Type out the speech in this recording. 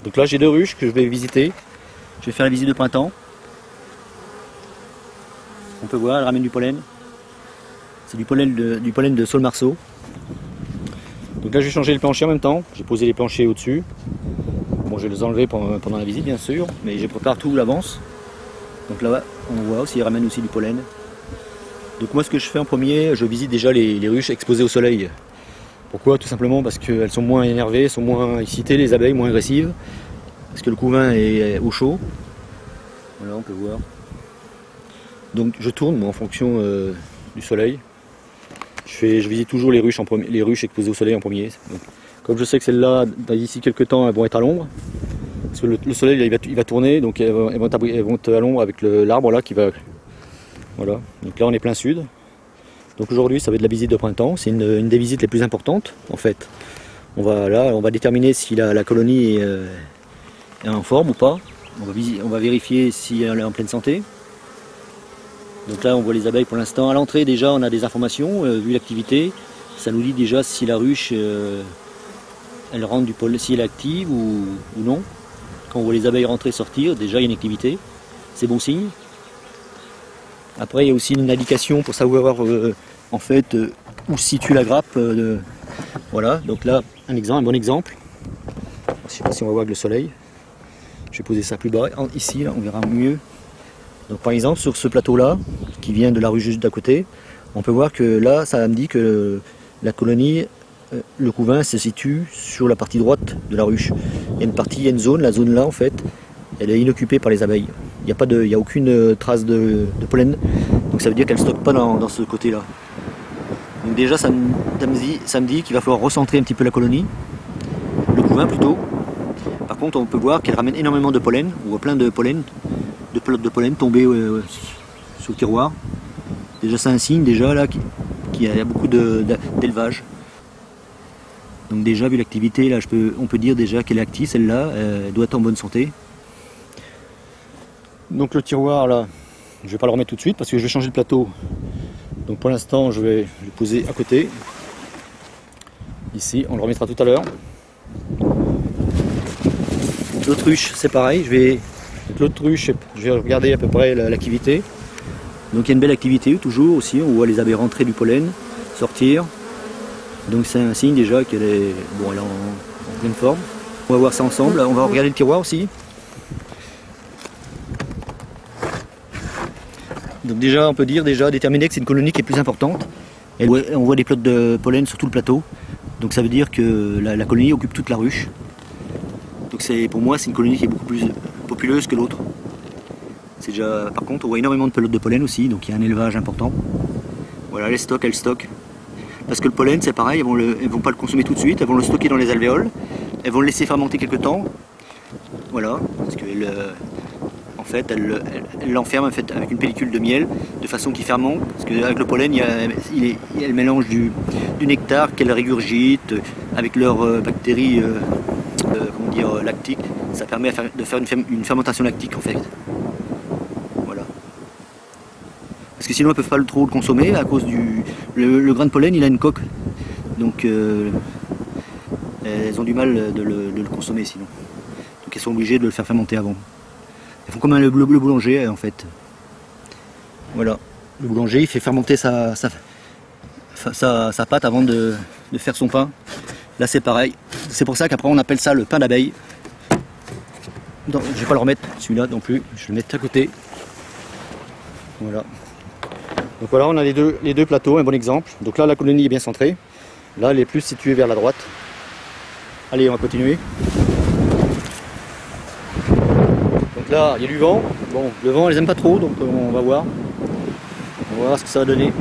Donc là j'ai 2 ruches que je vais visiter. Je vais faire la visite de printemps. On peut voir, elle ramène du pollen. C'est du pollen de saule marceau. Donc là je vais changer le plancher en même temps. J'ai posé les planchers au-dessus. Bon, je vais les enlever pendant la visite bien sûr, mais je prépare tout l'avance. Donc là on voit aussi, il ramène aussi du pollen. Donc moi ce que je fais en premier, je visite déjà les ruches exposées au soleil. Pourquoi? Tout simplement parce qu'elles sont moins énervées, sont moins excitées, les abeilles moins agressives. Parce que le couvain est au chaud. Voilà, on peut voir. Donc je tourne moi, en fonction du soleil. Je visite toujours les ruches exposées au soleil en premier. Donc, comme je sais que celles-là, d'ici quelques temps, elles vont être à l'ombre. Parce que le soleil il va tourner, donc elles vont être à l'ombre avec l'arbre là qui va. Voilà. Donc là on est plein sud. Donc aujourd'hui ça va être de la visite de printemps. C'est une des visites les plus importantes en fait. On va déterminer si la colonie est en forme ou pas. On va vérifier si elle est en pleine santé. Donc là on voit les abeilles pour l'instant. À l'entrée déjà on a des informations, vu l'activité. Ça nous dit déjà si la ruche elle rentre du pollen, si elle est active ou non. Quand on voit les abeilles rentrer et sortir, déjà il y a une activité. C'est bon signe. Après il y a aussi une indication pour savoir en fait où se situe la grappe. Voilà, donc là un bon exemple. Je ne sais pas si on va voir avec le soleil. Je vais poser ça plus bas. Ici là, on verra mieux. Donc par exemple sur ce plateau là, qui vient de la rue juste d'à côté, on peut voir que là ça me dit que la colonie, le couvain se situe sur la partie droite de la ruche. Il y a une zone, la zone là en fait, elle est inoccupée par les abeilles. Il n'y a aucune trace de pollen, donc ça veut dire qu'elle ne stocke pas dans ce côté là. Donc déjà ça me dit qu'il va falloir recentrer un petit peu la colonie, le couvain plutôt. Par contre on peut voir qu'elle ramène énormément de pollen, on voit plein de pollen, de pelotes de pollen tombées sur le tiroir. Déjà c'est un signe déjà là qu'il y a beaucoup d'élevage. Donc déjà vu l'activité là on peut dire déjà qu'elle est active, celle-là, elle doit être en bonne santé. Donc le tiroir là, je ne vais pas le remettre tout de suite parce que je vais changer de plateau. Donc pour l'instant je vais le poser à côté. Ici, on le remettra tout à l'heure. L'autruche c'est pareil, l'autruche je vais regarder à peu près l'activité. Donc il y a une belle activité toujours aussi, on voit les abeilles rentrer du pollen, sortir. Donc c'est un signe déjà qu'elle est, elle est en pleine forme. On va voir ça ensemble, on va regarder le tiroir aussi. Donc déjà on peut déterminer que c'est une colonie qui est plus importante. On voit des pelotes de pollen sur tout le plateau. Donc ça veut dire que la colonie occupe toute la ruche. Donc pour moi c'est une colonie qui est beaucoup plus populeuse que l'autre. Par contre on voit énormément de pelotes de pollen aussi, donc il y a un élevage important. Voilà, elles stockent. Parce que le pollen c'est pareil, elles vont pas le consommer tout de suite, elles vont le stocker dans les alvéoles, elles vont le laisser fermenter quelques temps. Voilà, parce qu'elle l'enferme en fait, avec une pellicule de miel de façon qu'il fermente, parce qu'avec le pollen il y a le mélange du nectar qu'elle régurgite avec leurs bactéries lactiques. Ça permet de faire une fermentation lactique en fait. Voilà. Parce que sinon elles ne peuvent pas trop le consommer à cause le grain de pollen il a une coque, donc elles ont du mal de le consommer sinon. Donc elles sont obligées de le faire fermenter avant. Elles font comme le boulanger en fait. Voilà, le boulanger il fait fermenter sa pâte avant de faire son pain. Là c'est pareil, c'est pour ça qu'après on appelle ça le pain d'abeille. Je ne vais pas le remettre celui-là non plus, je vais le mettre à côté. Voilà. Donc voilà, on a les deux plateaux, un bon exemple. Donc là la colonie est bien centrée, là elle est plus située vers la droite. Allez, on va continuer. Donc là il y a du vent, bon le vent elles aiment pas trop, donc on va voir ce que ça va donner.